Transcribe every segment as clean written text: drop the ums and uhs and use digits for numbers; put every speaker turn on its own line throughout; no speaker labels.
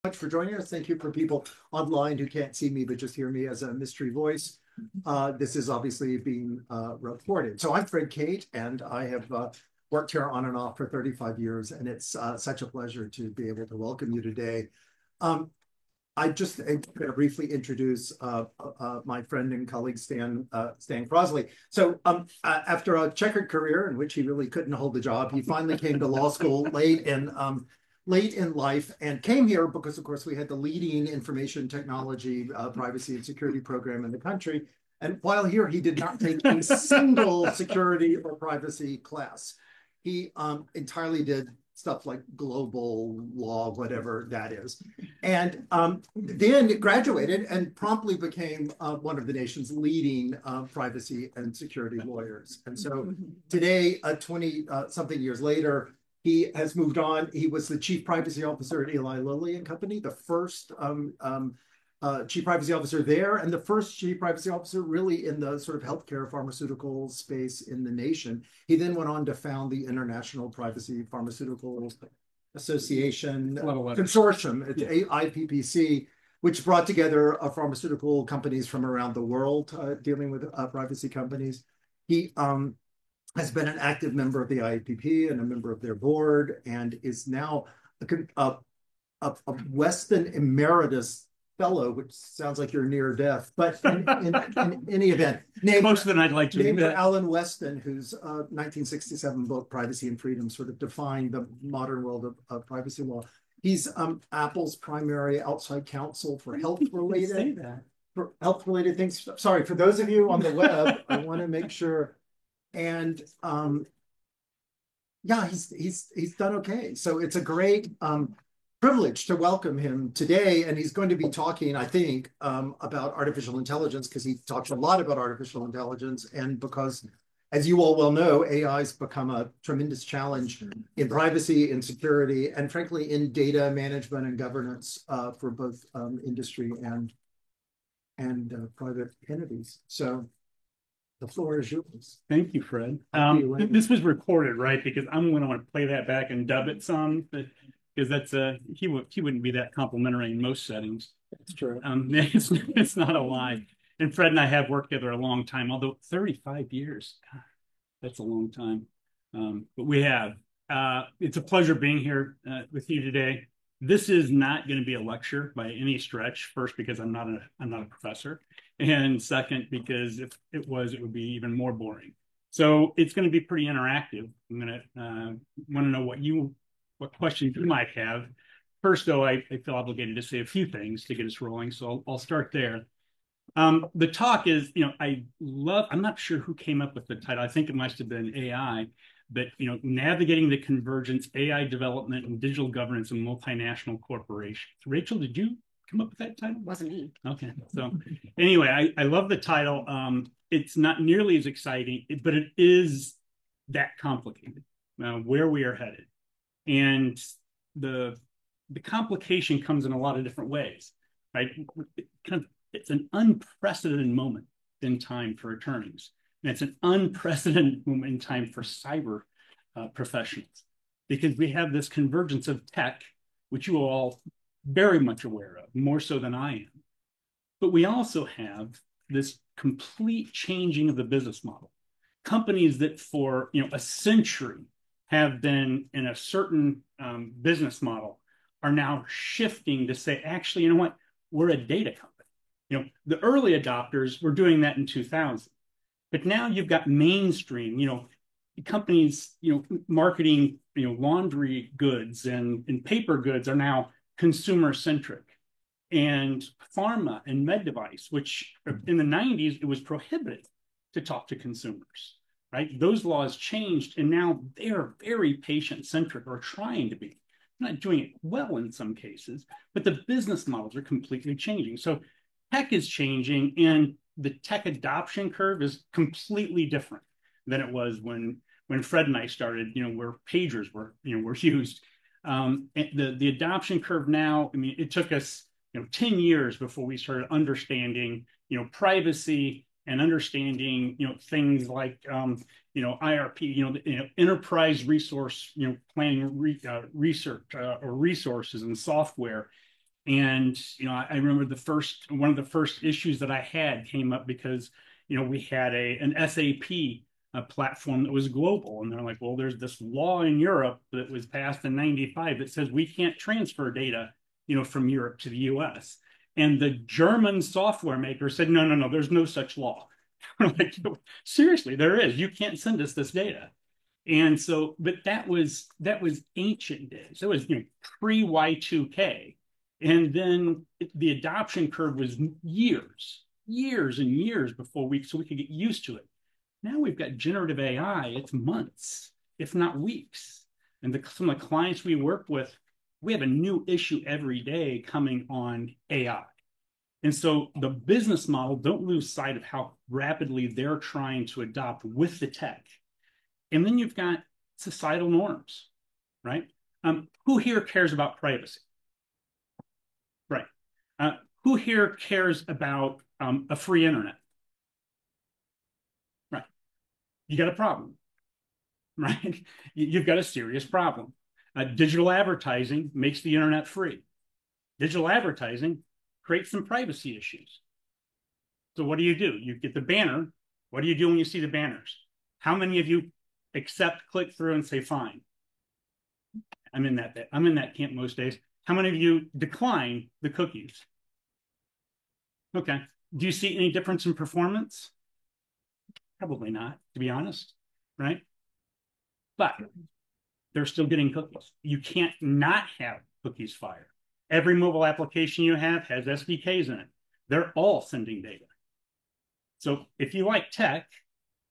Much for joining us. Thank you for people online who can't see me but just hear me as a mystery voice. This is obviously being recorded. So I'm Fred Kate, and I have worked here on and off for 35 years, and it's such a pleasure to be able to welcome you today. I just going to briefly introduce my friend and colleague Stan Crosley. So after a checkered career in which he really couldn't hold the job, he finally came to law school late in life and came here because, of course, we had the leading information technology, privacy and security program in the country. And while here, he did not take a single security or privacy class. He entirely did stuff like global law, whatever that is. And then graduated and promptly became one of the nation's leading privacy and security lawyers. And so today, 20-something years later, he has moved on. He was the chief privacy officer at Eli Lilly and Company, the first chief privacy officer there, and the first chief privacy officer really in the sort of healthcare pharmaceutical space in the nation. He then went on to found the International Privacy Pharmaceutical Association Consortium, it's IPPC, which brought together pharmaceutical companies from around the world dealing with privacy companies. He has been an active member of the IAPP and a member of their board, and is now a Weston Emeritus Fellow, which sounds like you're near death, but in any event, named
most than I'd like to
named for Alan Weston, whose 1967 book Privacy and Freedom sort of defined the modern world of privacy law. He's Apple's primary outside counsel for health-related things. Sorry, for those of you on the web, I want to make sure. And yeah, he's done okay. So it's a great privilege to welcome him today. And he's going to be talking, I think, about artificial intelligence, because he talks a lot about artificial intelligence. And because, as you all well know, AI has become a tremendous challenge in privacy, in security, and frankly, in data management and governance for both industry and private entities. So the floor is yours.
Thank you, Fred. This was recorded, right? Because I'm going to want to play that back and dub it some, because that's he wouldn't be that complimentary in most settings.
That's true.
It's not a lie. And Fred and I have worked together a long time, although 35 years, God, that's a long time. But we have. It's a pleasure being here with you today. This is not going to be a lecture by any stretch. First, because I'm not a professor, and second, because if it was, it would be even more boring. So it's going to be pretty interactive. I'm going to want to know what questions you might have. First, though, I feel obligated to say a few things to get us rolling. So I'll start there. The talk is, I'm not sure who came up with the title. I think it must have been AI. But navigating the convergence, AI development, and digital governance in multinational corporations. Rachel, did you come up with that title?
Wasn't me.
Okay. So anyway, I love the title. It's not nearly as exciting, but it is that complicated, where we are headed. And the complication comes in a lot of different ways, right? It's an unprecedented moment in time for attorneys. And it's an unprecedented moment in time for cyber professionals, because we have this convergence of tech, which you are all very much aware of, more so than I am. But we also have this complete changing of the business model. Companies that for a century have been in a certain business model are now shifting to say, actually, you know what? We're a data company. The early adopters were doing that in 2000. But now you've got mainstream, companies, marketing, laundry goods and paper goods are now consumer centric. And pharma and med device, which in the 90s, it was prohibited to talk to consumers, right? Those laws changed, and now they're very patient centric, or trying to be. They're not doing it well in some cases, but the business models are completely changing. So tech is changing, and the tech adoption curve is completely different than it was when Fred and I started, where pagers were used. The adoption curve now, it took us, 10 years before we started understanding, privacy and understanding, things like, IRP, enterprise resource, planning research or resources and software. And, I remember one of the first issues that I had came up because, we had an SAP platform that was global. And they're like, well, there's this law in Europe that was passed in 95 that says we can't transfer data, from Europe to the US. And the German software maker said, no, no, no, there's no such law. We're like, seriously, there is. You can't send us this data. And so, but that was ancient days. It was, pre Y2K. And then the adoption curve was years and years before we could get used to it. Now we've got generative AI, it's months, if not weeks. And some of the clients we work with, we have a new issue every day coming on AI. And so the business model, don't lose sight of how rapidly they're trying to adopt with the tech. And then you've got societal norms, right? Who here cares about privacy? Right. Who here cares about a free internet? Right. You got a problem, right? You've got a serious problem. Digital advertising makes the internet free. Digital advertising creates some privacy issues. So what do? You get the banner. What do you do when you see the banners? How many of you accept, click through, and say fine? I'm in that camp most days. How many of you decline the cookies? Okay. Do you see any difference in performance? Probably not, to be honest, right? But they're still getting cookies. You can't not have cookies fired. Every mobile application you have has SDKs in it. They're all sending data. So if you like tech,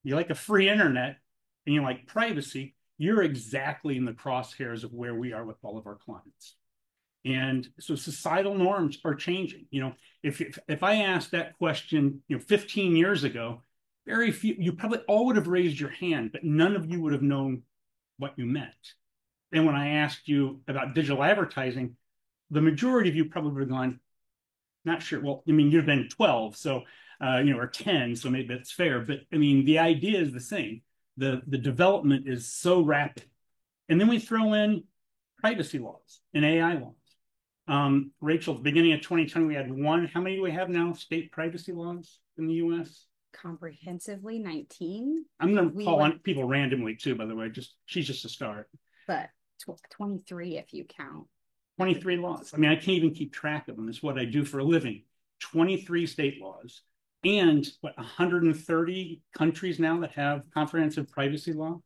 you like a free internet, and you like privacy, you're exactly in the crosshairs of where we are with all of our clients. And so societal norms are changing. If I asked that question, 15 years ago, very few, you probably all would have raised your hand, but none of you would have known what you meant. And when I asked you about digital advertising, the majority of you probably would have gone, not sure. Well, you've been 12, so or 10, so maybe that's fair. But the idea is the same. The development is so rapid. And then we throw in privacy laws and AI laws. Rachel, at the beginning of 2020, we had one. How many do we have now? State privacy laws in the US?
Comprehensively 19.
I'm going to call on people randomly too, by the way. She's just a start.
But 23 if you count.
23 laws. I can't even keep track of them. It's what I do for a living. 23 state laws. And 130 countries now that have comprehensive privacy law.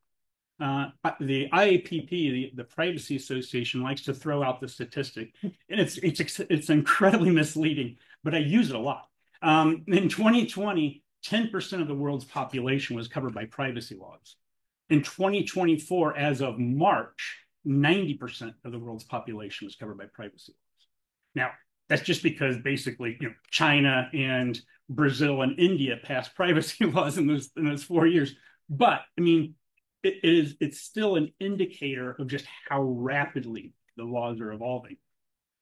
The IAPP, the Privacy Association, likes to throw out the statistic, and it's incredibly misleading, but I use it a lot. In 2020, 10% of the world's population was covered by privacy laws. In 2024, as of March, 90% of the world's population was covered by privacy laws. Now, that's just because basically, China and Brazil and India passed privacy laws in those 4 years. But it's still an indicator of just how rapidly the laws are evolving.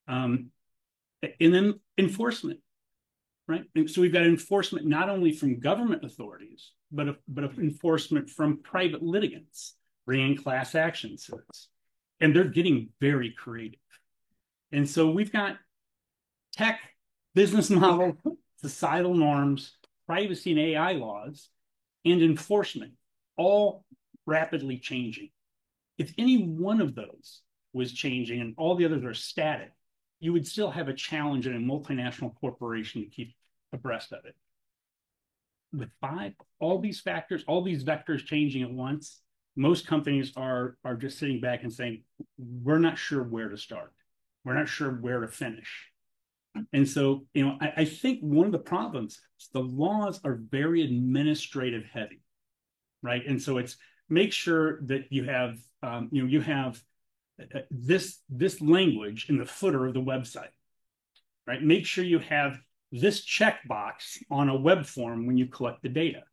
And then enforcement, right? And so we've got enforcement not only from government authorities, but enforcement from private litigants, bringing class action suits. And they're getting very creative. And so we've got tech, business model, societal norms, privacy and AI laws, and enforcement, all rapidly changing. If any one of those was changing and all the others are static, you would still have a challenge in a multinational corporation to keep abreast of it. With all these factors, all these vectors changing at once, most companies are just sitting back and saying, we're not sure where to start. We're not sure where to finish. And so, I think one of the problems is the laws are very administrative heavy, right? And so it's make sure that you have, you have this language in the footer of the website, right? Make sure you have this checkbox on a web form when you collect the data,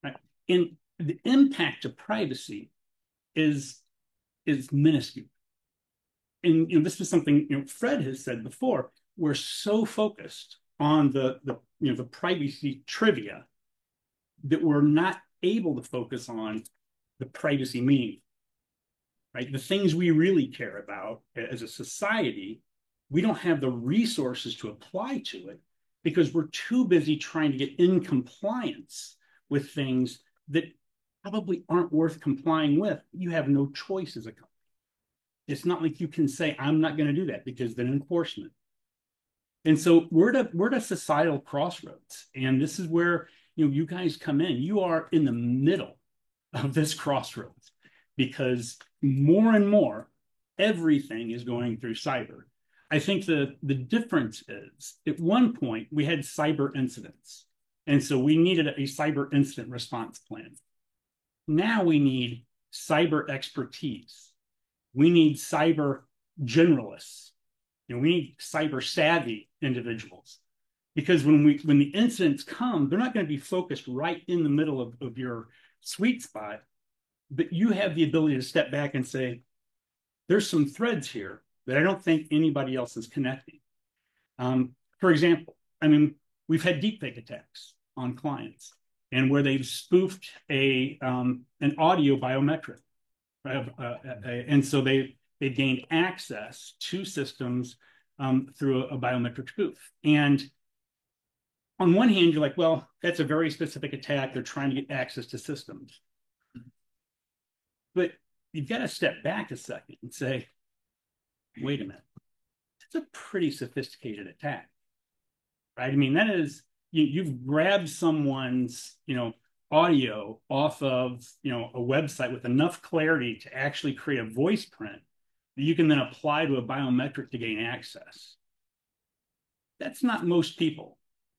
right? And the impact of privacy is minuscule. And this is something Fred has said before. We're so focused on the privacy trivia that we're not able to focus on the privacy meaning, right? The things we really care about as a society we don't have the resources to apply to it because we're too busy trying to get in compliance with things that probably aren't worth complying with. You have no choice as a company. It's not like you can say, I'm not going to do that, because then enforcement. And so we're at a societal crossroads. And this is where, you guys come in. You are in the middle of this crossroads, because more and more, everything is going through cyber. I think the difference is, at one point, we had cyber incidents. And so we needed a cyber incident response plan. Now we need cyber expertise. We need cyber generalists. We need cyber savvy individuals, because when the incidents come, they're not going to be focused right in the middle of your sweet spot, but you have the ability to step back and say, there's some threads here that I don't think anybody else is connecting. For example, we've had deepfake attacks on clients, and where they've spoofed an audio biometric. And so they gained access to systems through a biometric spoof. And on one hand, you're like, well, that's a very specific attack. They're trying to get access to systems. But you've got to step back a second and say, wait a minute, it's a pretty sophisticated attack, right? That is, you've grabbed someone's, audio off of, a website with enough clarity to actually create a voice print that you can then apply to a biometric to gain access. That's not most people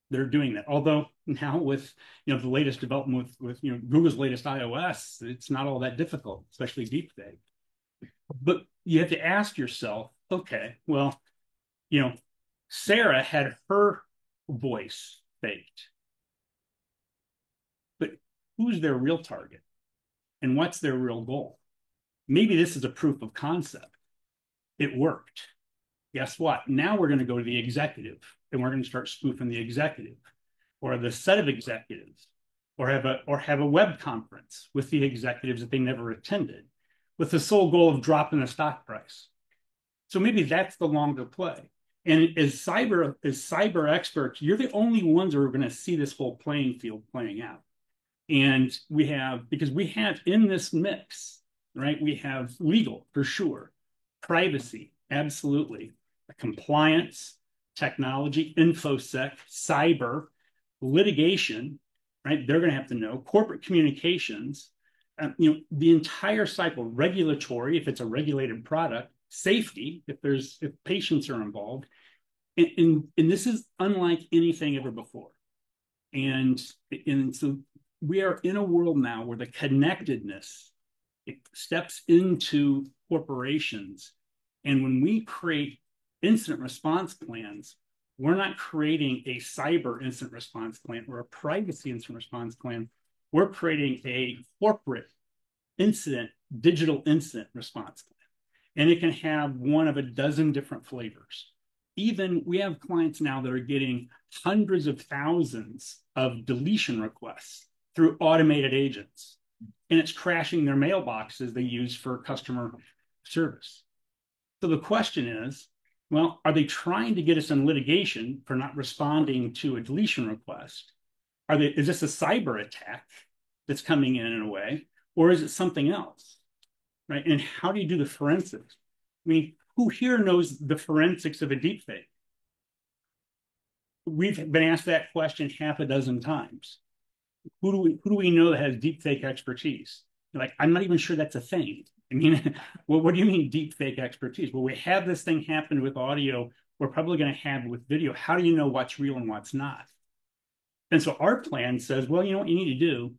that are doing that. Although now with, the latest development with Google's latest iOS, it's not all that difficult, especially deepfake. But you have to ask yourself, okay, well, Sarah had her voice faked. But who's their real target? And what's their real goal? Maybe this is a proof of concept. It worked. Guess what? Now we're going to go to the executive, and we're going to start spoofing the executive or the set of executives, or have a web conference with the executives that they never attended, with the sole goal of dropping the stock price. So maybe that's the longer play. And as cyber experts, you're the only ones who are going to see this whole playing field playing out. And because we have in this mix, right, we have legal for sure, privacy, absolutely, compliance, technology, InfoSec, cyber, litigation, right? They're going to have to know, corporate communications, the entire cycle, regulatory, if it's a regulated product, safety, if patients are involved. And this is unlike anything ever before. And so we are in a world now where the connectedness, it steps into corporations. And when we create incident response plans, we're not creating a cyber incident response plan or a privacy incident response plan. We're creating a corporate digital incident response plan. And it can have one of a dozen different flavors. Even we have clients now that are getting hundreds of thousands of deletion requests through automated agents. And it's crashing their mailboxes they use for customer service. So the question is, well, are they trying to get us in litigation for not responding to a deletion request? Is this a cyber attack that's coming in a way, or is it something else, right? And how do you do the forensics? Who here knows the forensics of a deepfake? We've been asked that question half a dozen times. Who do we know that has deepfake expertise? Like, I'm not even sure that's a thing. Well, what do you mean deepfake expertise? Well, we have this thing happen with audio. We're probably going to have it with video. How do you know what's real and what's not? And so our plan says, well, you know what you need to do?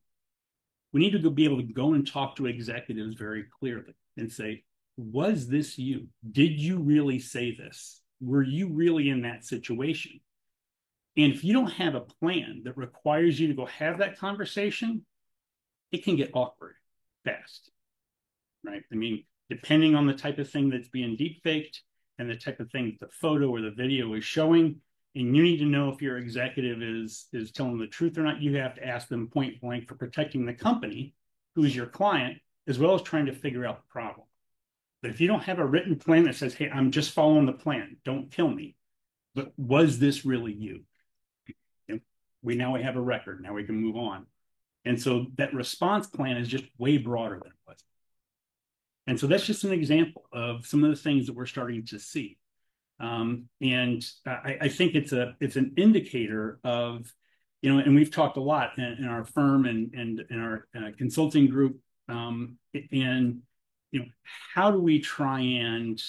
We need to be able to go and talk to executives very clearly and say, was this you? Did you really say this? Were you really in that situation? And if you don't have a plan that requires you to go have that conversation, it can get awkward fast, right? Depending on the type of thing that's being deepfaked and the type of thing that the photo or the video is showing, and you need to know if your executive is telling the truth or not, you have to ask them point blank for protecting the company, who is your client, as well as trying to figure out the problem. But if you don't have a written plan that says, hey, I'm just following the plan, don't kill me. But was this really you? And we have a record. Now we can move on. And so that response plan is just way broader than it was. And so that's just an example of some of the things that we're starting to see. I think it's an indicator of, and we've talked a lot in our firm and in our consulting group, and how do we try and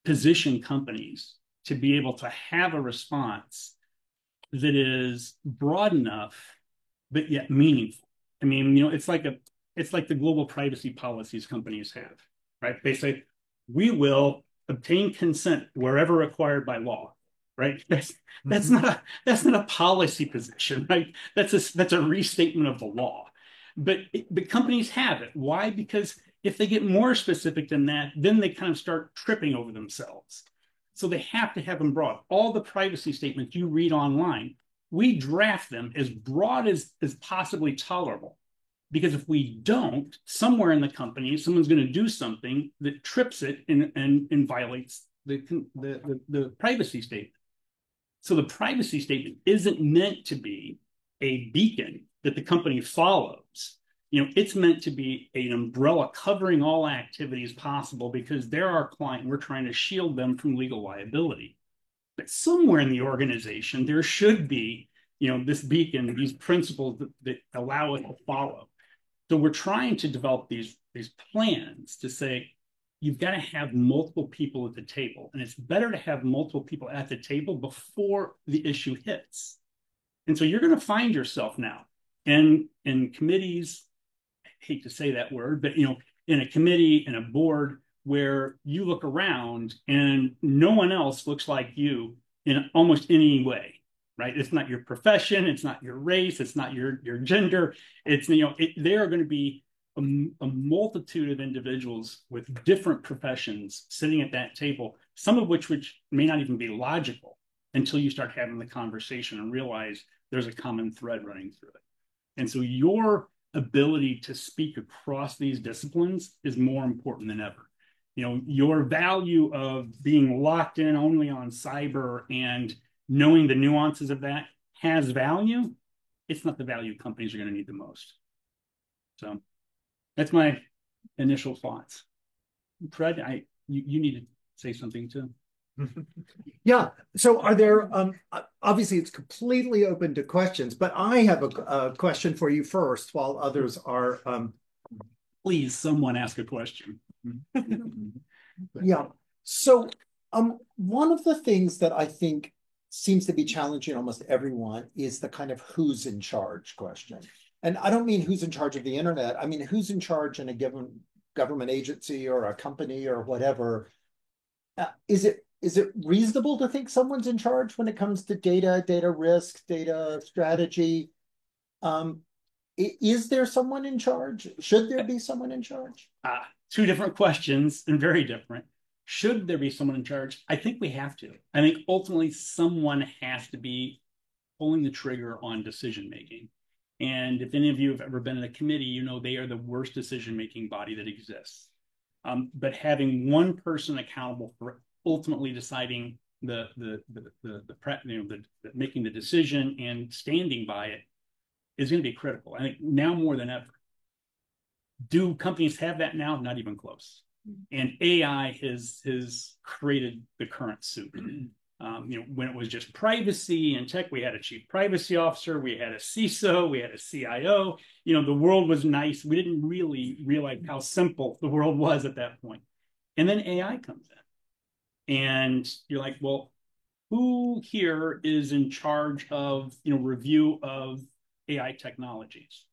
position companies to be able to have a response that is broad enough but yet meaningful. I mean, it's like the global privacy policies companies have, right? They say we will obtain consent wherever required by law, right? That's not a policy position, right? That's a restatement of the law. But companies have it. Why? Because if they get more specific than that, then they kind of start tripping over themselves. So they have to have them broad. All the privacy statements you read online, we draft them as broad as possibly tolerable. Because if we don't, somewhere in the company, someone's going to do something that trips it and violates the privacy statement. So the privacy statement isn't meant to be a beacon that the company follows. It's meant to be an umbrella covering all activities possible because they're our client. We're trying to shield them from legal liability. But somewhere in the organization, there should be, this beacon, these principles that allow it to follow. So we're trying to develop these plans to say, you've got to have multiple people at the table. And it's better to have multiple people at the table before the issue hits. And so you're going to find yourself now in committees, I hate to say that word, but in a committee, in a board where you look around and no one else looks like you in almost any way. Right? It's not your profession. It's not your race. It's not your gender. It's, there are going to be a multitude of individuals with different professions sitting at that table, some of which may not even be logical until you start having the conversation and realize there's a common thread running through it. And so your ability to speak across these disciplines is more important than ever. Your value of being locked in only on cyber and knowing the nuances of that has value. It's not the value companies are going to need the most. So that's my initial thoughts. Fred, you need to say something too.
Yeah. So are there, obviously it's completely open to questions, but I have a question for you first while others are.
Please, someone ask a question.
Yeah. So one of the things that I think seems to be challenging almost everyone is the kind of who's in charge question. And I don't mean who's in charge of the internet. I mean, who's in charge in a given government agency or a company or whatever. Is it reasonable to think someone's in charge when it comes to data risk, data strategy? Is there someone in charge? Should there be someone in charge?
Two different questions and very different. Should there be someone in charge? I think we have to. I think ultimately someone has to be pulling the trigger on decision making. And if any of you have ever been in a committee, they are the worst decision making body that exists. But having one person accountable for ultimately deciding making the decision and standing by it is going to be critical. I think now more than ever. Do companies have that now? Not even close. And AI has created the current soup. When it was just privacy and tech, we had a chief privacy officer, we had a CISO, we had a CIO. The world was nice. We didn't really realize how simple the world was at that point. And then AI comes in. And you're like, well, who here is in charge of, review of AI technologies?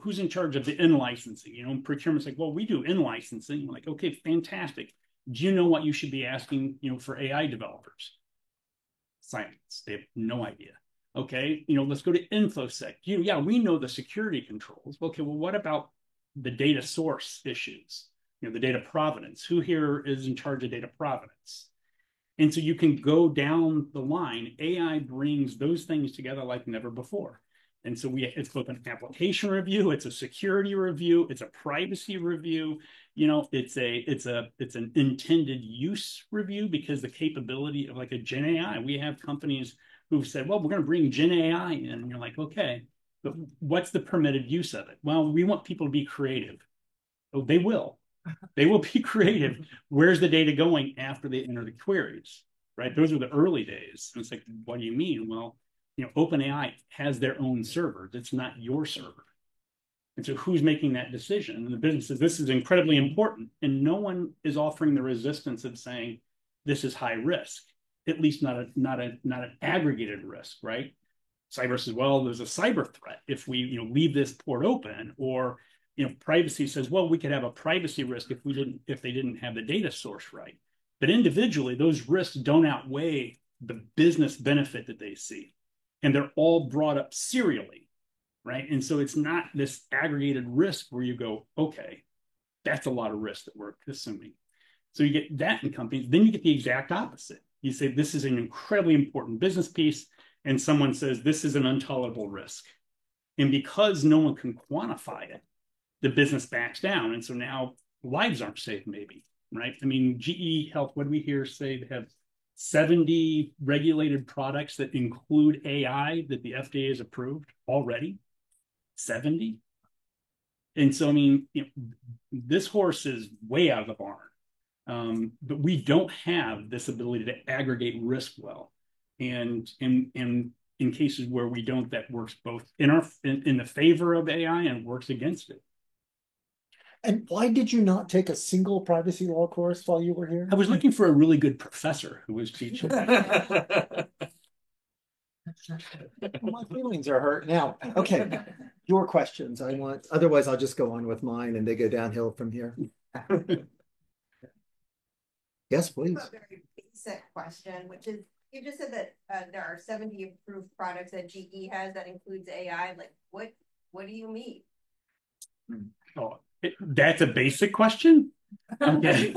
Who's in charge of the in-licensing? Procurement's like, well, we do in-licensing. We're like, okay, fantastic. Do you know what you should be asking, for AI developers? Silence. They have no idea. Okay, let's go to InfoSec. Yeah, we know the security controls. Okay, well, what about the data source issues? The data provenance. Who here is in charge of data provenance? And so you can go down the line. AI brings those things together like never before. And so it's both an application review, it's a security review, it's a privacy review. it's an intended use review, because the capability of like a Gen AI, we have companies who've said, well, we're going to bring Gen AI in. And you're like, okay, but what's the permitted use of it? Well, we want people to be creative. Oh, they will. They will be creative. Where's the data going after they enter the queries, right? Those are the early days. And it's like, what do you mean? Well, OpenAI has their own server. It's not your server. And so who's making that decision? And the business says, this is incredibly important. And no one is offering the resistance of saying, this is high risk, at least not an aggregated risk, right? Cyber says, well, there's a cyber threat if we leave this port open, or privacy says, well, we could have a privacy risk if they didn't have the data source right. But individually, those risks don't outweigh the business benefit that they see. And they're all brought up serially, right? And so it's not this aggregated risk where you go, okay, that's a lot of risk that we're assuming. So you get that in companies. Then you get the exact opposite. You say, this is an incredibly important business piece. And someone says, this is an intolerable risk. And because no one can quantify it, the business backs down. And so now lives aren't safe, maybe, right? I mean, GE Health, what do we hear say? They have 70 regulated products that include AI that the FDA has approved already. 70. And so, I mean, this horse is way out of the barn. But we don't have this ability to aggregate risk well. And in cases where we don't, that works both in the favor of AI and works against it.
And why did you not take a single privacy law course while you were here?
I was looking for a really good professor who was teaching.
My feelings are hurt now.
Okay, your questions. Otherwise I'll just go on with mine and they go downhill from here. Yes, please.
A very basic question, which is, you just said that there are 70 approved products that GE has that includes AI. Like, what do you mean?
Oh, that's a basic question? Okay.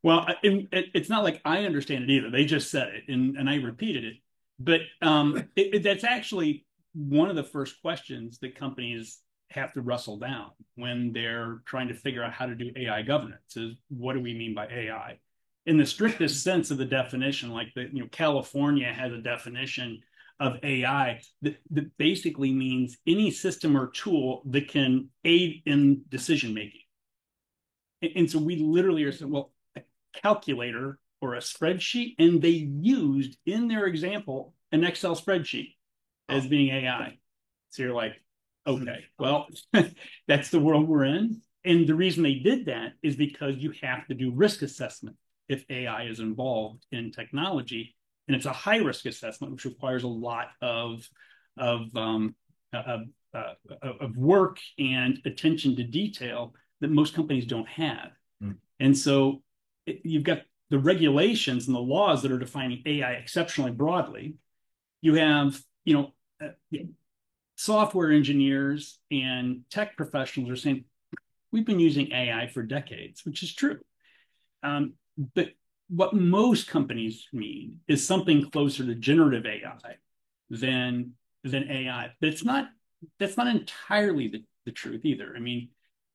Well, it's not like I understand it either. They just said it, and I repeated it. But that's actually one of the first questions that companies have to wrestle down when they're trying to figure out how to do AI governance is, what do we mean by AI? In the strictest sense of the definition, like California has a definition of AI that basically means any system or tool that can aid in decision making. And so we literally are saying, well, a calculator or a spreadsheet, and they used in their example an Excel spreadsheet as being AI. So you're like, okay, well, that's the world we're in. And the reason they did that is because you have to do risk assessment if AI is involved in technology. And it's a high risk assessment, which requires a lot of work and attention to detail that most companies don't have. And so you've got the regulations and the laws that are defining AI exceptionally broadly. You have, software engineers and tech professionals are saying, we've been using AI for decades, which is true. But what most companies mean is something closer to generative AI than AI. But that's not entirely the truth either. I mean,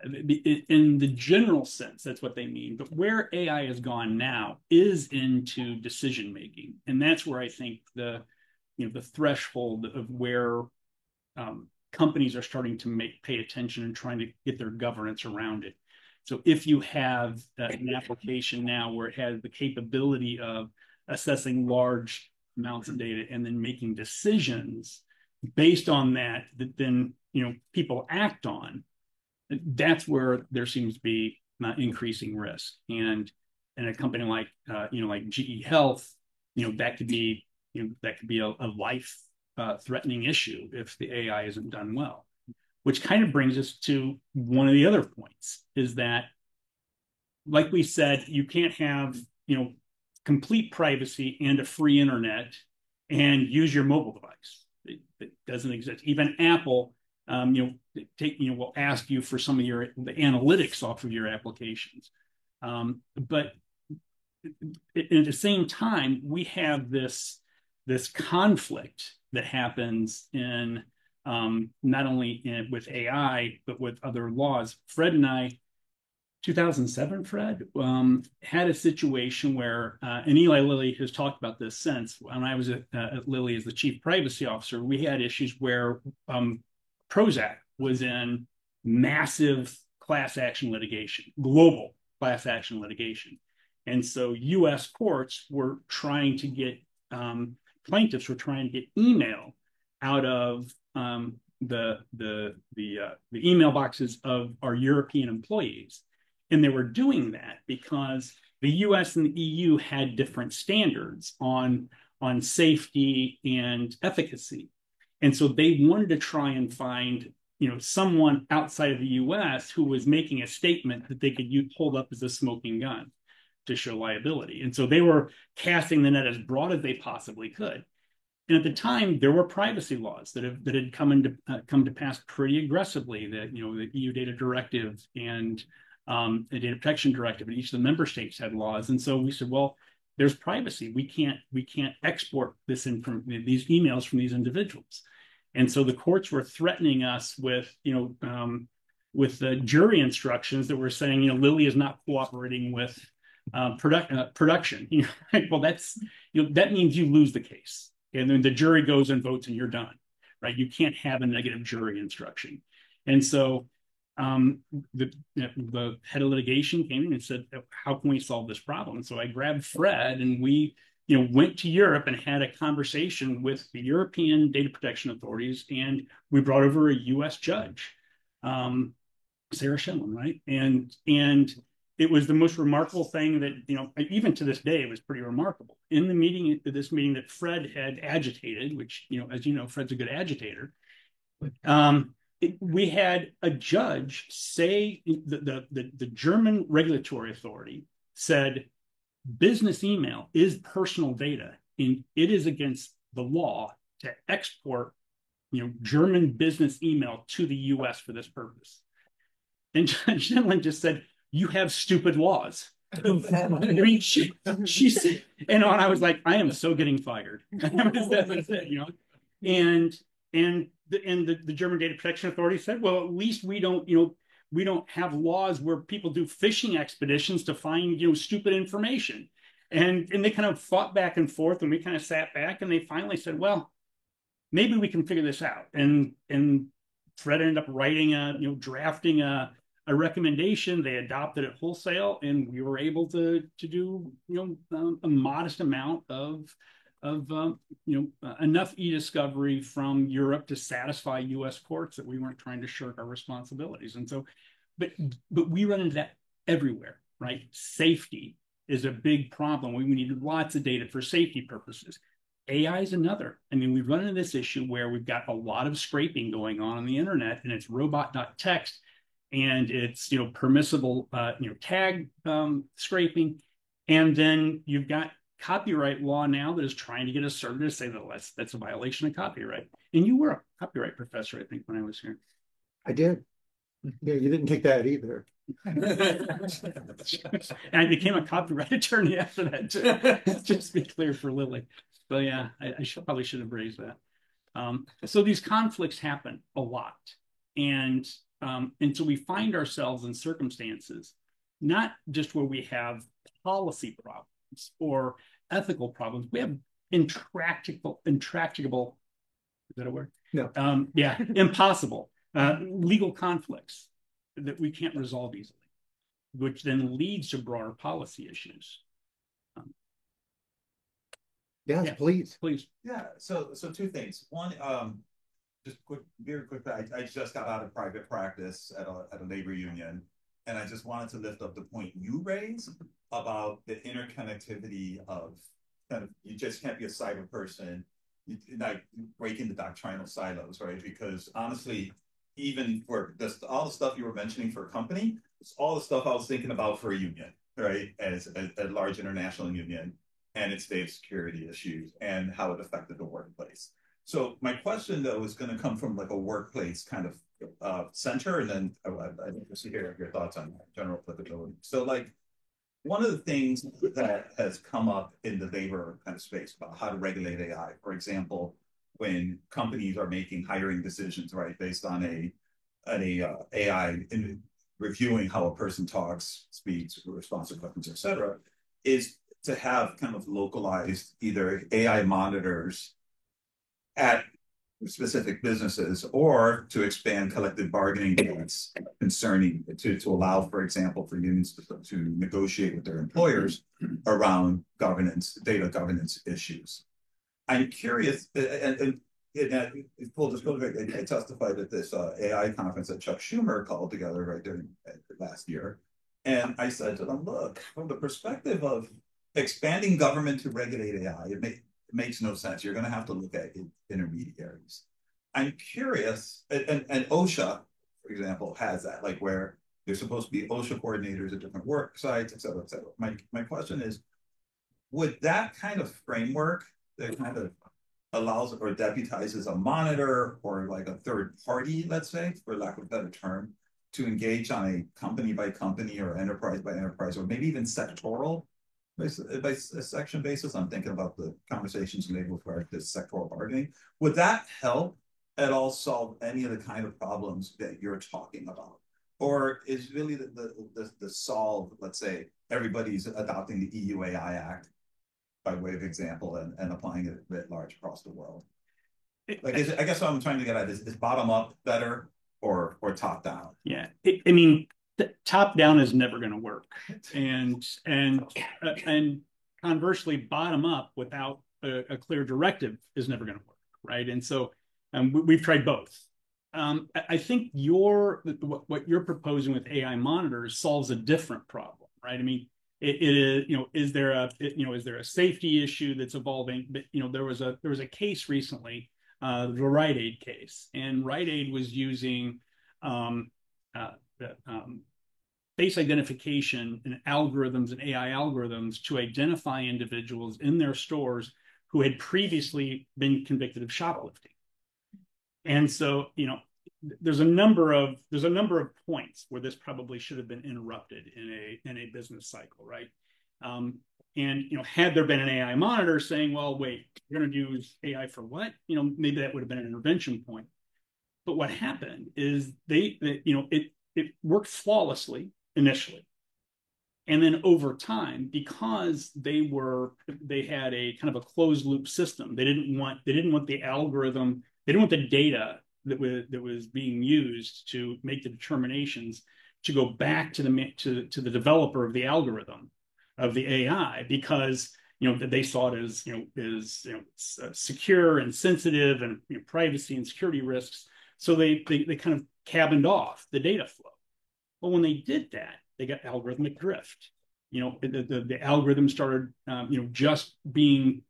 in the general sense, that's what they mean. But where AI has gone now is into decision making, and that's where I think the threshold of where companies are starting to pay attention and trying to get their governance around it. So if you have an application now where it has the capability of assessing large amounts of data and then making decisions based on that then people act on, that's where there seems to be increasing risk. And in a company like like GE Health, that could be a life threatening issue if the AI isn't done well. Which kind of brings us to one of the other points, is that, like we said, you can't have complete privacy and a free internet and use your mobile device. It doesn't exist. Even Apple, will ask you for some of the analytics off of your applications. But at the same time, we have this conflict that happens in not only with AI, but with other laws. Fred and I, 2007, Fred, had a situation where, and Eli Lilly has talked about this since, when I was at Lilly as the chief privacy officer, we had issues where Prozac was in massive class action litigation, global class action litigation. And so US courts were trying to get, plaintiffs were trying to get email out of the email boxes of our European employees. And they were doing that because the US and the EU had different standards on safety and efficacy. And so they wanted to try and find, someone outside of the US who was making a statement that they could hold up as a smoking gun to show liability. And so they were casting the net as broad as they possibly could. And at the time, there were privacy laws that had come to pass pretty aggressively. That the EU Data Directive and the Data Protection Directive, and each of the member states had laws. And so we said, well, there's privacy. We can't export these emails from these individuals. And so the courts were threatening us with the jury instructions that were saying, Lilly is not cooperating with production. Well, that means you lose the case. And then the jury goes and votes and you're done, right? You can't have a negative jury instruction. And so the head of litigation came in and said, how can we solve this problem? And so I grabbed Fred and we went to Europe and had a conversation with the European data protection authorities. And we brought over a US judge, Sarah Shenlin, right? And it was the most remarkable thing that, even to this day, it was pretty remarkable. In this meeting that Fred had agitated, which, as you know, Fred's a good agitator. We had a judge say, the German regulatory authority said, business email is personal data, and it is against the law to export, German business email to the US for this purpose. And Judge Shenlin just said, you have stupid laws. I mean, she said, and I was like, I am so getting fired. That's it, And the German Data Protection Authority said, well, at least we don't have laws where people do fishing expeditions to find, stupid information. And they kind of fought back and forth, and we kind of sat back, and they finally said, well, maybe we can figure this out. And Fred ended up writing drafting a recommendation. They adopted it wholesale, and we were able to do a modest amount of enough e-discovery from Europe to satisfy U.S. courts that we weren't trying to shirk our responsibilities. And so, but we run into that everywhere, right? Safety is a big problem. We needed lots of data for safety purposes. AI is another. I mean, we run into this issue where we've got a lot of scraping going on the internet, and it's robot.txt. And it's permissible tag scraping, and then you've got copyright law now that is trying to get us started to say that that's a violation of copyright. And you were a copyright professor, I think, when I was here.
I did. Yeah, you didn't take that either.
And I became a copyright attorney after that, just to be clear for Lilly. So yeah, I probably should have raised that. So these conflicts happen a lot, and so we find ourselves in circumstances, not just where we have policy problems or ethical problems. We have intractable, is that a word?
No.
Impossible legal conflicts that we can't resolve easily, which then leads to broader policy issues.
Yes, yeah, please.
Yeah. So two things. One, just very quick. I just got out of private practice at a labor union, and I just wanted to lift up the point you raised about the interconnectivity of kind of, you just can't be a cyber person, like breaking the doctrinal silos, right? Because honestly, even for all the stuff you were mentioning for a company, it's all the stuff I was thinking about for a union, right? As a large international union, and its data security issues and how it affected the workplace. So my question, though, is going to come from like a workplace kind of center, and then I'd like to hear your thoughts on general applicability. So like one of the things that has come up in the labor kind of space about how to regulate AI, for example, when companies are making hiring decisions, right, based on AI in reviewing how a person talks, speaks, responds to questions, etc., is to have kind of localized either AI monitors at specific businesses, or to expand collective bargaining rights concerning to allow, for example, for unions to negotiate with their employers around governance, data governance issues. I'm curious, and full disclosure, I testified at this AI conference that Chuck Schumer called together right during last year. And I said to them, look, from the perspective of expanding government to regulate AI, it makes no sense. You're going to have to look at intermediaries. I'm curious, and OSHA, for example, has that, like where there's supposed to be OSHA coordinators at different work sites, et cetera, et cetera. My question is, would that kind of framework that kind of allows or deputizes a monitor or like a third party, let's say, for lack of a better term, to engage on a company by company or enterprise by enterprise, or maybe even sectoral by section basis? I'm thinking about the conversations maybe with regard to sectoral bargaining. Would that help at all solve any of the kind of problems that you're talking about? Or is really the solve, let's say, everybody's adopting the EU AI Act by way of example and applying it writ large across the world? Like, I guess what I'm trying to get at is bottom up better or top down?
Yeah, I mean, top down is never going to work, and conversely, bottom up without a clear directive is never going to work, right? And so we've tried both. I think what you're proposing with AI monitors solves a different problem, right? I mean, it is, is there a safety issue that's evolving? But there was a case recently, the Rite Aid case, and Rite Aid was using face identification and algorithms and AI algorithms to identify individuals in their stores who had previously been convicted of shoplifting. And so, there's a number of points where this probably should have been interrupted in a business cycle, right? And had there been an AI monitor saying, well, wait, you're going to use AI for what? Maybe that would have been an intervention point. But what happened is it worked flawlessly initially. And then over time, because they had a kind of a closed loop system, they didn't want the algorithm, they didn't want the data that was being used to make the determinations to go back to the developer of the algorithm of the AI, because that they saw it as secure and sensitive, and privacy and security risks. So they kind of cabined off the data flow. But when they did that, they got algorithmic drift. The algorithm started just being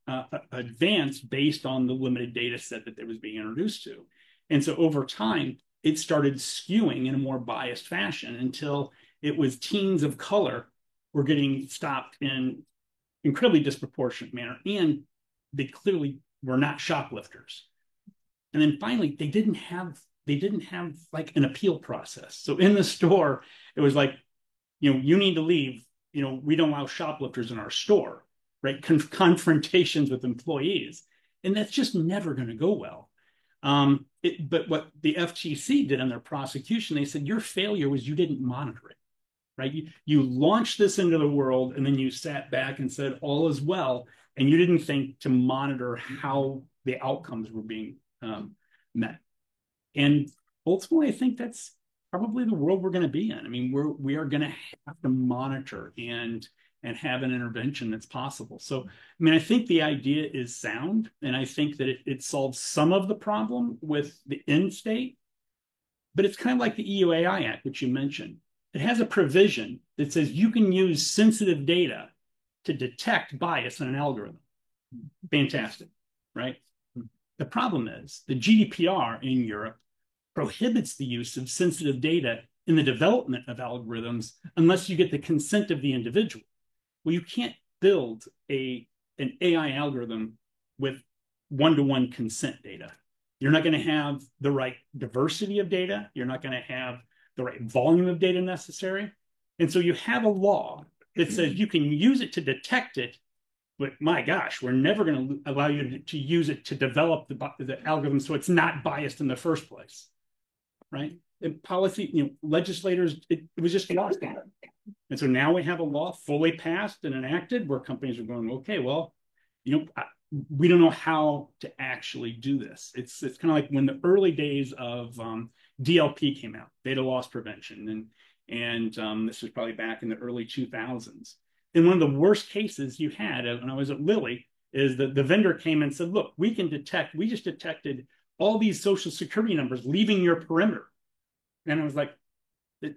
advanced based on the limited data set that it was being introduced to. And so over time, it started skewing in a more biased fashion until it was teens of color were getting stopped in incredibly disproportionate manner. And they clearly were not shoplifters. And then finally, they didn't have like an appeal process. So in the store, it was like, you need to leave. We don't allow shoplifters in our store, right? Confrontations with employees. And that's just never going to go well. But what the FTC did in their prosecution, they said your failure was you didn't monitor it, right? You launched this into the world, and then you sat back and said all is well, and you didn't think to monitor how the outcomes were being met. And ultimately, I think that's probably the world we're going to be in. I mean, we are going to have to monitor and have an intervention that's possible. So, I mean, I think the idea is sound, and I think that it solves some of the problem with the end state, but it's kind of like the EU AI Act, which you mentioned. It has a provision that says you can use sensitive data to detect bias in an algorithm. Fantastic, right? The problem is the GDPR in Europe prohibits the use of sensitive data in the development of algorithms unless you get the consent of the individual. Well, you can't build an AI algorithm with one-to-one consent data. You're not going to have the right diversity of data. You're not going to have the right volume of data necessary. And so you have a law that says you can use it to detect it, but my gosh, we're never going to allow you to use it to develop the algorithm so it's not biased in the first place, right? And policy, legislators, it was just lost on it. And so now we have a law fully passed and enacted where companies are going, okay, well, we don't know how to actually do this. It's kind of like when the early days of DLP came out, data loss prevention, and this was probably back in the early 2000s. And one of the worst cases you had when I was at Lilly is that the vendor came and said, look, we just detected all these social security numbers leaving your perimeter. And I was like,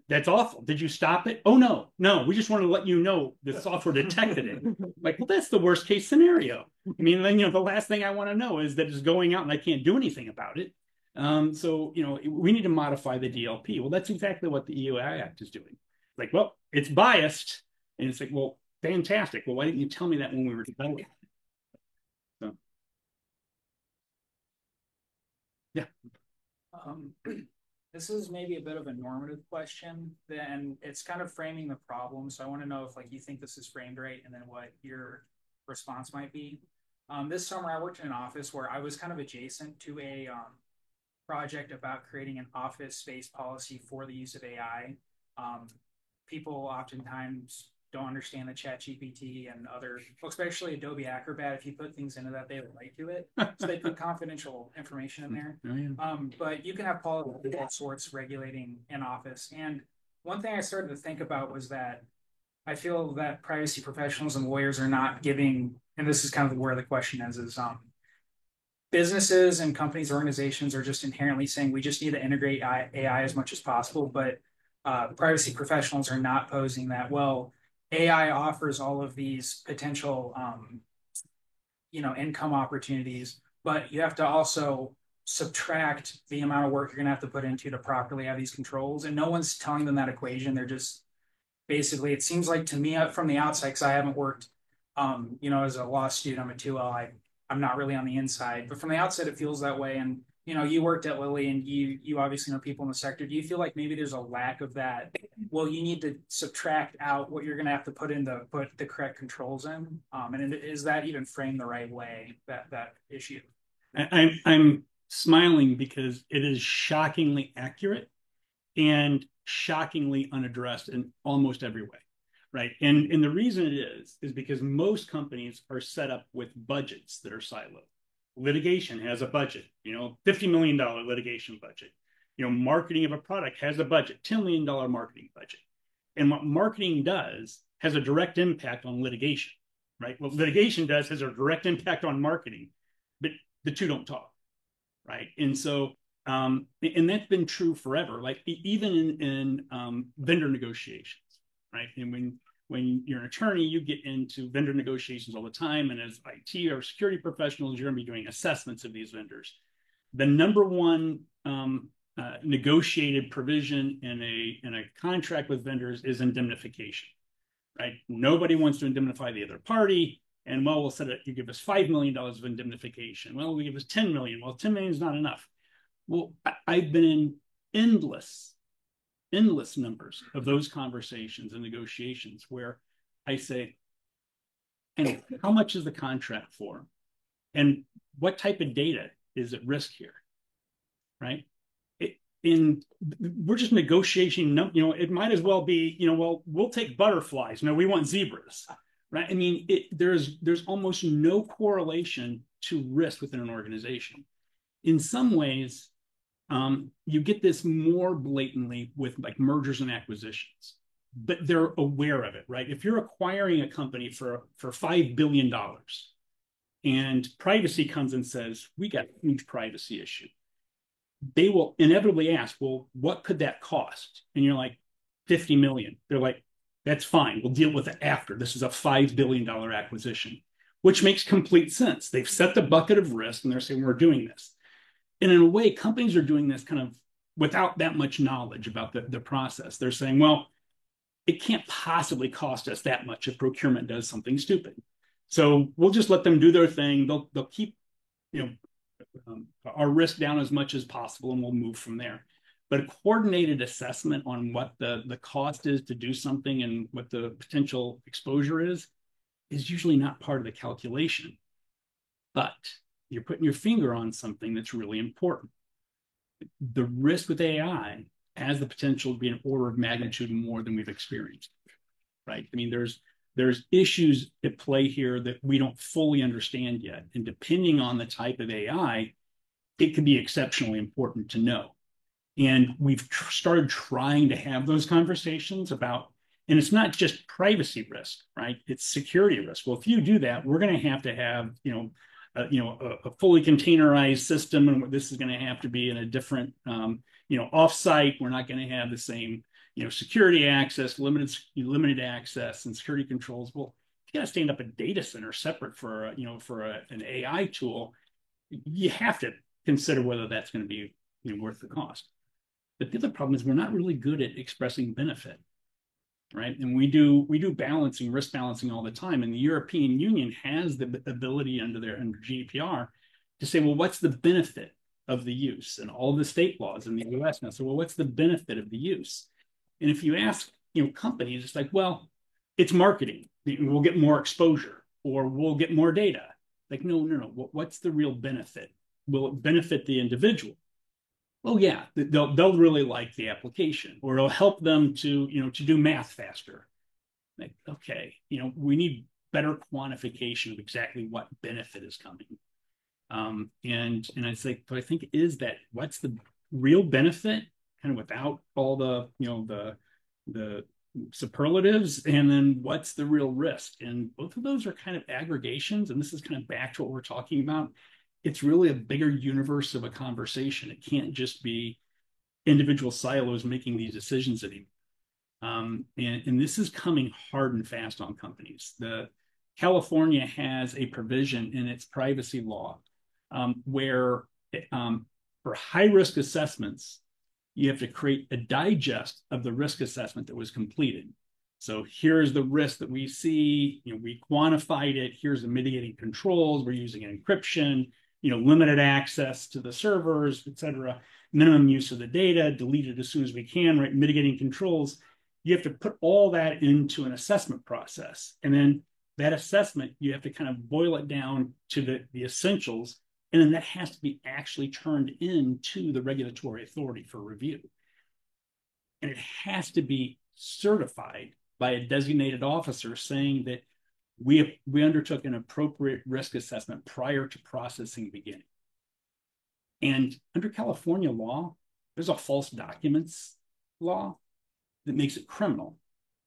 that's awful. Did you stop it? Oh, no, we just wanted to let you know the software detected it. Like, well, that's the worst case scenario. I mean, then, the last thing I want to know is that it's going out and I can't do anything about it. So, we need to modify the DLP. Well, that's exactly what the EUI Act is doing. Like, well, it's biased. And it's like, well, fantastic. Well, why didn't you tell me that when we were developing it? So, yeah.
This is maybe a bit of a normative question, and it's kind of framing the problem. So I want to know if you think this is framed right, and then what your response might be. This summer, I worked in an office where I was kind of adjacent to a project about creating an office space policy for the use of AI. People oftentimes don't understand the ChatGPT and other, especially Adobe Acrobat. If you put things into that, they will write to it. So they put confidential information in there.
Oh, yeah.
But you can have policies of all sorts regulating an office. And one thing I started to think about was that I feel that privacy professionals and lawyers are not giving, and this is kind of where the question is businesses and companies, organizations are just inherently saying we just need to integrate AI as much as possible. But privacy professionals are not posing that, well, AI offers all of these potential, income opportunities, but you have to also subtract the amount of work you're going to have to put into to properly have these controls. And no one's telling them that equation. They're just basically, it seems like to me from the outside, because I haven't worked, as a law student, I'm a 2L, I'm not really on the inside, but from the outside, it feels that way. And you worked at Lilly and you obviously know people in the sector. Do you feel like maybe there's a lack of that? Well, you need to subtract out what you're going to have to put the correct controls in. And is that even framed the right way, that issue?
I'm smiling because it is shockingly accurate and shockingly unaddressed in almost every way, right? And the reason it is because most companies are set up with budgets that are siloed. Litigation has a budget, $50 million litigation budget. Marketing of a product has a budget, $10 million marketing budget. And what marketing does has a direct impact on litigation, right? What litigation does has a direct impact on marketing, but the two don't talk, right? And so, and that's been true forever, like even in vendor negotiations, right? And when you're an attorney, you get into vendor negotiations all the time. And as IT or security professionals, you're going to be doing assessments of these vendors. The number one negotiated provision in a contract with vendors is indemnification, right? Nobody wants to indemnify the other party. And well, we'll set it, you give us $5 million of indemnification. Well, we give us 10 million. Well, 10 million is not enough. Well, I've been in endless numbers of those conversations and negotiations where I say, and how much is the contract for? And what type of data is at risk here, right? We're just negotiating, it might as well be, well, we'll take butterflies. No, we want zebras, right? I mean, there's almost no correlation to risk within an organization. In some ways, you get this more blatantly with like mergers and acquisitions, but they're aware of it, right? If you're acquiring a company for $5 billion and privacy comes and says, we got a huge privacy issue, they will inevitably ask, well, what could that cost? And you're like, 50 million. They're like, that's fine. We'll deal with it after. This is a $5 billion acquisition, which makes complete sense. They've set the bucket of risk and they're saying, we're doing this. And in a way, companies are doing this kind of without that much knowledge about the process. They're saying, well, it can't possibly cost us that much if procurement does something stupid. So we'll just let them do their thing. They'll keep, our risk down as much as possible, and we'll move from there. But a coordinated assessment on what the cost is to do something and what the potential exposure is is usually not part of the calculation. But you're putting your finger on something that's really important. The risk with AI has the potential to be an order of magnitude more than we've experienced, right? I mean, there's issues at play here that we don't fully understand yet. And depending on the type of AI, it can be exceptionally important to know. And we've started trying to have those conversations about, and it's not just privacy risk, right? It's security risk. Well, if you do that, we're going to have, a fully containerized system, and this is going to have to be in a different, offsite. We're not going to have the same, security access, limited access, and security controls. Well, you got to stand up a data center separate for, an AI tool. You have to consider whether that's going to be, worth the cost. But the other problem is we're not really good at expressing benefit, right? And we do risk balancing all the time. And the European Union has the ability under GDPR to say, well, what's the benefit of the use? And all the state laws in the US now. So, well, what's the benefit of the use? And if you ask, companies, it's like, well, it's marketing. We'll get more exposure, or we'll get more data. Like, no. What's the real benefit? Will it benefit the individual? Oh yeah, they'll really like the application, or it'll help them to do math faster. Like, okay, we need better quantification of exactly what benefit is coming. And I say, but I think is that what's the real benefit, kind of without all the the superlatives, and then what's the real risk? And both of those are kind of aggregations, and this is kind of back to what we're talking about. It's really a bigger universe of a conversation. It can't just be individual silos making these decisions anymore. And this is coming hard and fast on companies. California has a provision in its privacy law where for high risk assessments, you have to create a digest of the risk assessment that was completed. So here's the risk that we see, we quantified it. Here's the mitigating controls. We're using encryption, limited access to the servers, et cetera, minimum use of the data, delete it as soon as we can, right? Mitigating controls. You have to put all that into an assessment process. And then that assessment, you have to kind of boil it down to the essentials. And then that has to be actually turned into the regulatory authority for review. And it has to be certified by a designated officer saying that we undertook an appropriate risk assessment prior to processing beginning. And under California law, there's a false documents law that makes it criminal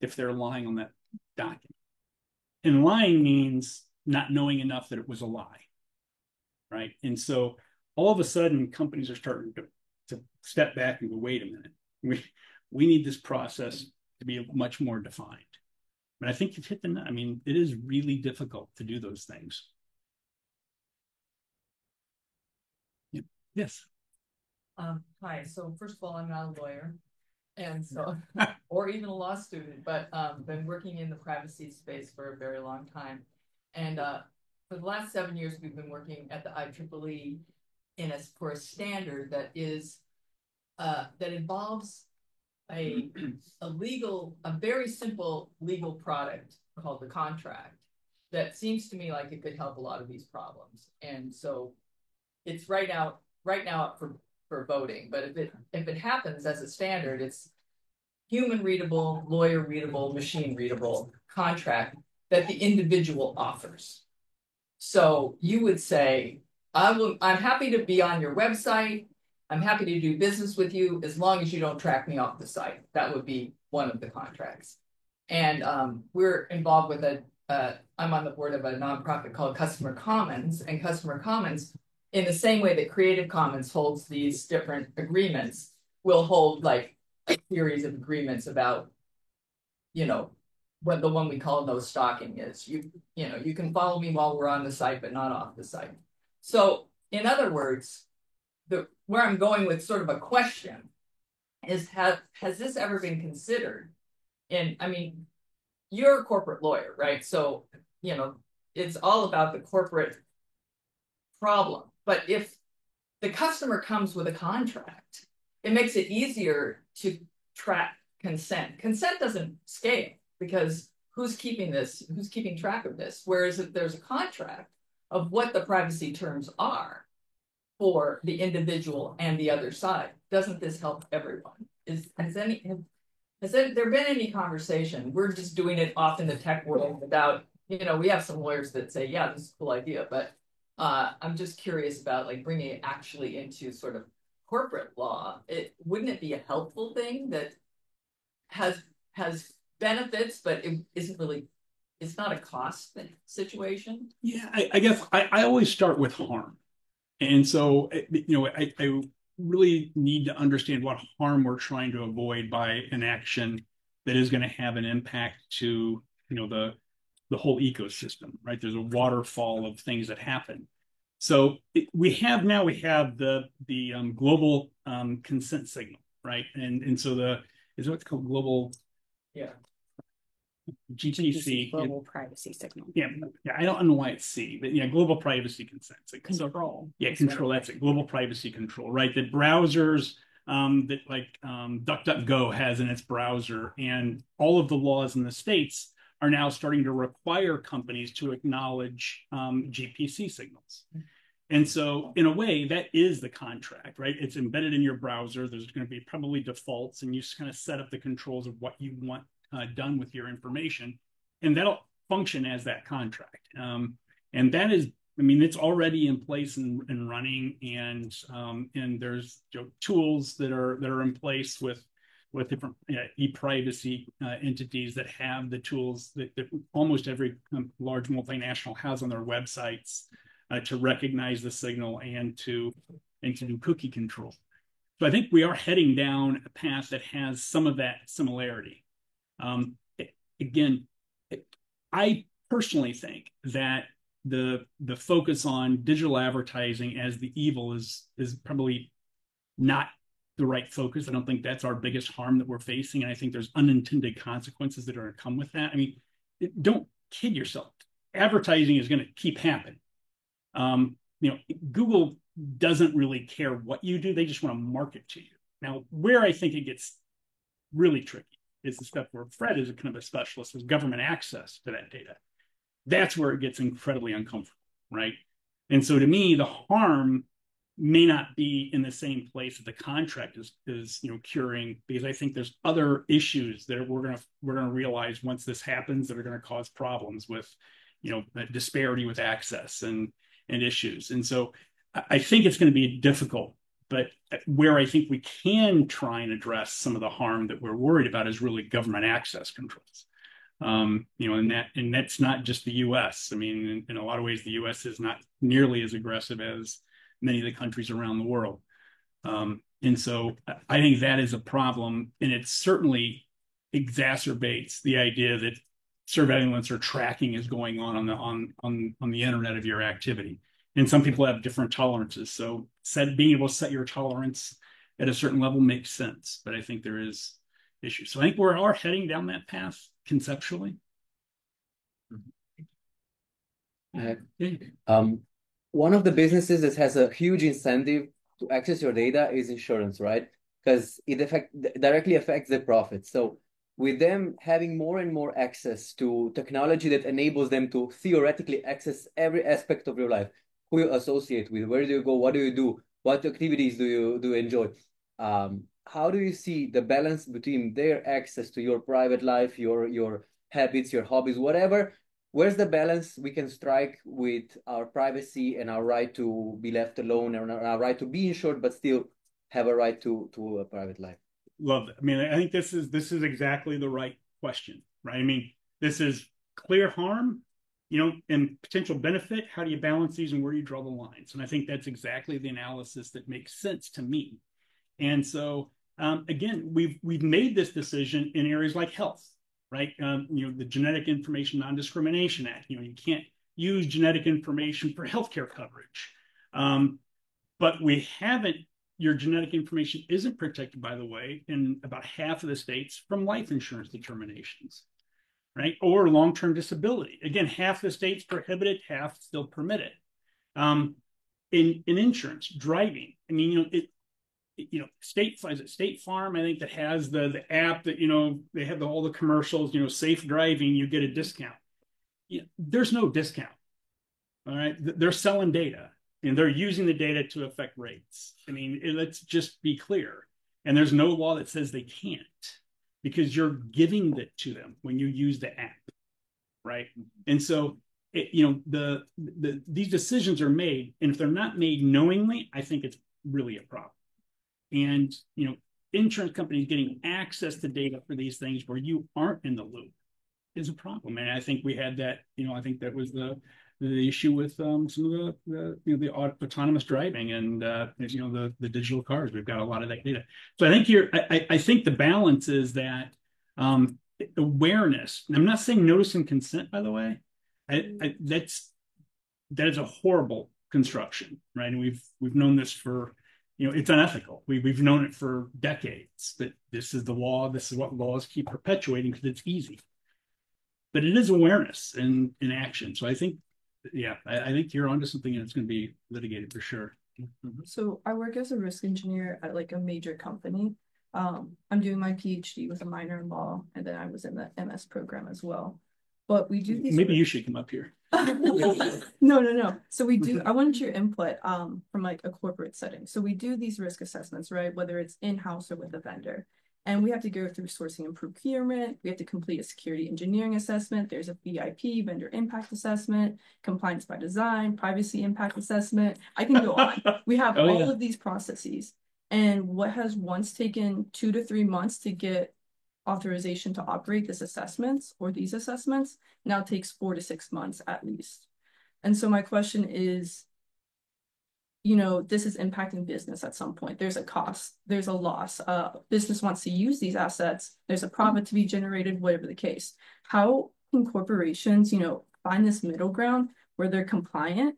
if they're lying on that document. And lying means not knowing enough that it was a lie, right? And so all of a sudden, companies are starting to step back and go, wait a minute, we need this process to be much more defined. But I think you've hit the nut. I mean, it is really difficult to do those things. Yeah. Yes.
Hi. So first of all, I'm not a lawyer, and so, or even a law student, but been working in the privacy space for a very long time. And for the last 7 years, we've been working at the IEEE for a standard that is that involves a very simple legal product called the contract that seems to me like it could help a lot of these problems. And so it's right now up for voting. But if it happens as a standard, it's human readable, lawyer readable, machine readable contract that the individual offers. So you would say, I'm happy to be on your website. I'm happy to do business with you as long as you don't track me off the site. That would be one of the contracts. And we're involved with I'm on the board of a nonprofit called Customer Commons, and Customer Commons, in the same way that Creative Commons holds these different agreements, will hold like a series of agreements about, what the one we call no stalking is. You can follow me while we're on the site, but not off the site. So in other words, where I'm going with sort of a question is, has this ever been considered? And I mean, you're a corporate lawyer, right? So, it's all about the corporate problem. But if the customer comes with a contract, it makes it easier to track consent. Consent doesn't scale because who's keeping this? Who's keeping track of this? Whereas if there's a contract of what the privacy terms are for the individual and the other side, doesn't this help everyone? Has there been any conversation? We're just doing it off in the tech world without, we have some lawyers that say, yeah, this is a cool idea, but I'm just curious about like bringing it actually into sort of corporate law. Wouldn't it be a helpful thing that has benefits, but it isn't really, it's not a cost situation?
Yeah, I guess I always start with harm. And so, I really need to understand what harm we're trying to avoid by an action that is going to have an impact to, the whole ecosystem, right? There's a waterfall of things that happen. So we have the global consent signal, right? And so is what's called global,
yeah,
GPC,
global privacy signal.
Yeah, I don't know why it's C, but yeah, global privacy consent signal.
Control.
Yeah, control. That's it. Global privacy control, right? That browsers, that like DuckDuckGo has in its browser, and all of the laws in the states are now starting to require companies to acknowledge GPC signals. And so in a way, that is the contract, right? It's embedded in your browser. There's going to be probably defaults, and you just kind of set up the controls of what you want done with your information, and that'll function as that contract. And that is, it's already in place and running, and there's tools that are in place with different e-privacy entities that have the tools that almost every large multinational has on their websites to recognize the signal and to do cookie control. So I think we are heading down a path that has some of that similarity. Again, I personally think that the focus on digital advertising as the evil is probably not the right focus. I don't think that's our biggest harm that we're facing, and I think there's unintended consequences that are going to come with that. Don't kid yourself. Advertising is going to keep happening. Google doesn't really care what you do; they just want to market to you. Now, where I think it gets really tricky is the stuff where Fred is a kind of a specialist, is government access to that data. That's where it gets incredibly uncomfortable, right? And so to me, the harm may not be in the same place that the contract is curing, because I think there's other issues that we're gonna realize once this happens that are gonna cause problems with, disparity with access and issues. And so I think it's going to be difficult. But where I think we can try and address some of the harm that we're worried about is really government access controls. And that's not just the U.S. In a lot of ways, the U.S. is not nearly as aggressive as many of the countries around the world. And so I think that is a problem, and it certainly exacerbates the idea that surveillance or tracking is going on the internet of your activity. And some people have different tolerances. So being able to set your tolerance at a certain level makes sense. But I think there is issues. So I think we are heading down that path conceptually.
One of the businesses that has a huge incentive to access your data is insurance, right? Because it directly affects the profit. So with them having more and more access to technology that enables them to theoretically access every aspect of your life, who you associate with, where do you go, what do you do, what activities do you enjoy? How do you see the balance between their access to your private life, your habits, your hobbies, whatever? Where's the balance we can strike with our privacy and our right to be left alone, and our right to be insured, but still have a right to a private life?
Love that. I think this is exactly the right question, right? This is clear harm, and potential benefit. How do you balance these, and where do you draw the lines? And I think that's exactly the analysis that makes sense to me. And so, again, we've made this decision in areas like health, right? The Genetic Information Non-Discrimination Act. You can't use genetic information for healthcare coverage, but we haven't. Your genetic information isn't protected, by the way, in about half of the states from life insurance determinations, right? Or long-term disability. Again, half the states prohibit it, half still permit it. In insurance, driving. State Farm, I think, that has the app that, they have all the commercials, safe driving, you get a discount. There's no discount. All right. They're selling data and they're using the data to affect rates. I mean, let's just be clear. And there's no law that says they can't, because you're giving it to them when you use the app. Right. And so, these decisions are made, and if they're not made knowingly, I think it's really a problem. And, insurance companies getting access to data for these things where you aren't in the loop is a problem. And I think we had that, I think that was the issue with some of the autonomous driving and, the digital cars. We've got a lot of that data. So I think I think the balance is that awareness. And I'm not saying notice and consent, by the way. That is a horrible construction, right? And we've known this for, it's unethical. We've known it for decades, that this is the law. This is what laws keep perpetuating because it's easy. But it is awareness and in action. So I think, I think you're onto something that's going to be litigated for sure.
So I work as a risk engineer at like a major company. I'm doing my PhD with a minor in law, and then I was in the MS program as well. But we do these.
Maybe you should come up here.
No. So we do. I wanted your input from like a corporate setting. So we do these risk assessments, right? Whether it's in-house or with a vendor. And we have to go through sourcing and procurement. We have to complete a security engineering assessment. There's a VIP, vendor impact assessment, compliance by design, privacy impact assessment. I can go on. We have all of these processes. And what has once taken 2 to 3 months to get authorization to operate these assessments now takes 4 to 6 months at least. And so my question is, this is impacting business at some point. There's a cost, there's a loss. Business wants to use these assets. There's a profit to be generated, whatever the case. How can corporations, find this middle ground where they're compliant,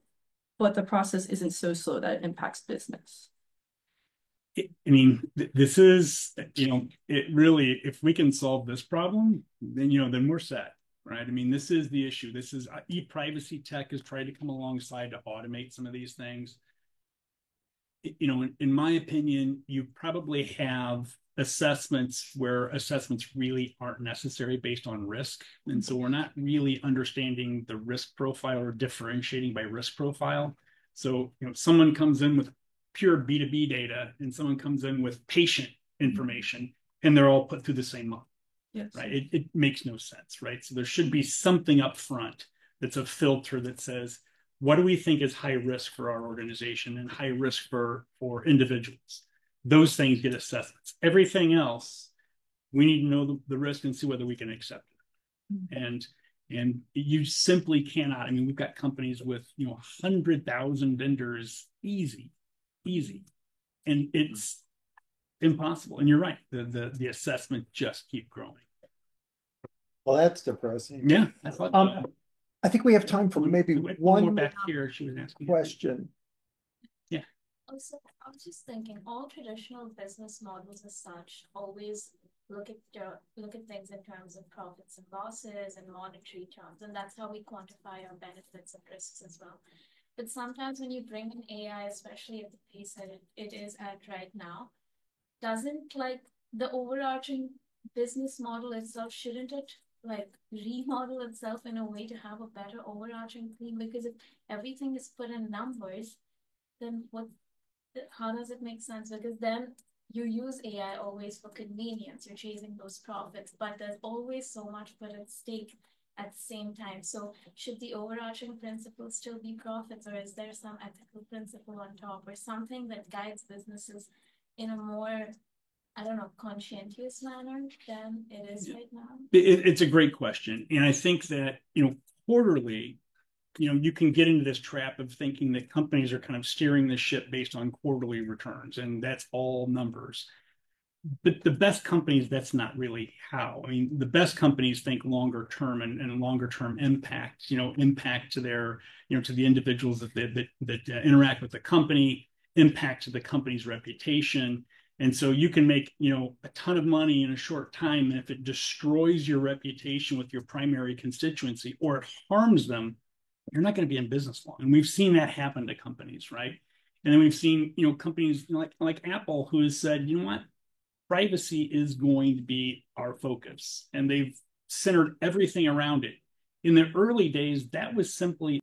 but the process isn't so slow that it impacts business?
I mean, this is, it really, if we can solve this problem, then we're set, right? I mean, this is the issue. This is e-privacy tech has tried to come alongside to automate some of these things. In my opinion, you probably have assessments where assessments really aren't necessary based on risk. And so we're not really understanding the risk profile or differentiating by risk profile. So, someone comes in with pure B2B data and someone comes in with patient information and they're all put through the same model.
Yes.
Right. It makes no sense. Right. So there should be something up front that's a filter that says, what do we think is high risk for our organization and high risk for individuals? Those things get assessments. Everything else, we need to know the risk and see whether we can accept it. And you simply cannot. I mean, we've got companies with 100,000 vendors, easy, and it's impossible. And you're right, the assessment just keep growing.
Well, that's depressing.
Yeah.
I think we have time for maybe one
more back here. She was asking
question.
Yeah.
Also, I was just thinking, all traditional business models as such always look at things in terms of profits and losses and monetary terms, and that's how we quantify our benefits and risks as well. But sometimes when you bring in AI, especially at the pace that it is at right now, doesn't like the overarching business model itself, shouldn't it like remodel itself in a way to have a better overarching theme? Because if everything is put in numbers, then how does it make sense? Because then you use AI always for convenience, you're chasing those profits, but there's always so much put at stake at the same time. So should the overarching principle still be profits, or is there some ethical principle on top or something that guides businesses in a more, I don't know, conscientious manner than it is right now?
It's a great question. And I think that, quarterly, you can get into this trap of thinking that companies are kind of steering the ship based on quarterly returns, and that's all numbers. But the best companies, that's not really how. I mean, the best companies think longer term and longer term impact, impact to their, to the individuals that interact with the company, impact to the company's reputation. And so you can make, a ton of money in a short time. And if it destroys your reputation with your primary constituency or it harms them, you're not going to be in business long. And we've seen that happen to companies, right? And then we've seen, you know, companies like Apple who has said, you know what, privacy is going to be our focus, and they've centered everything around it. In the early days, that was simply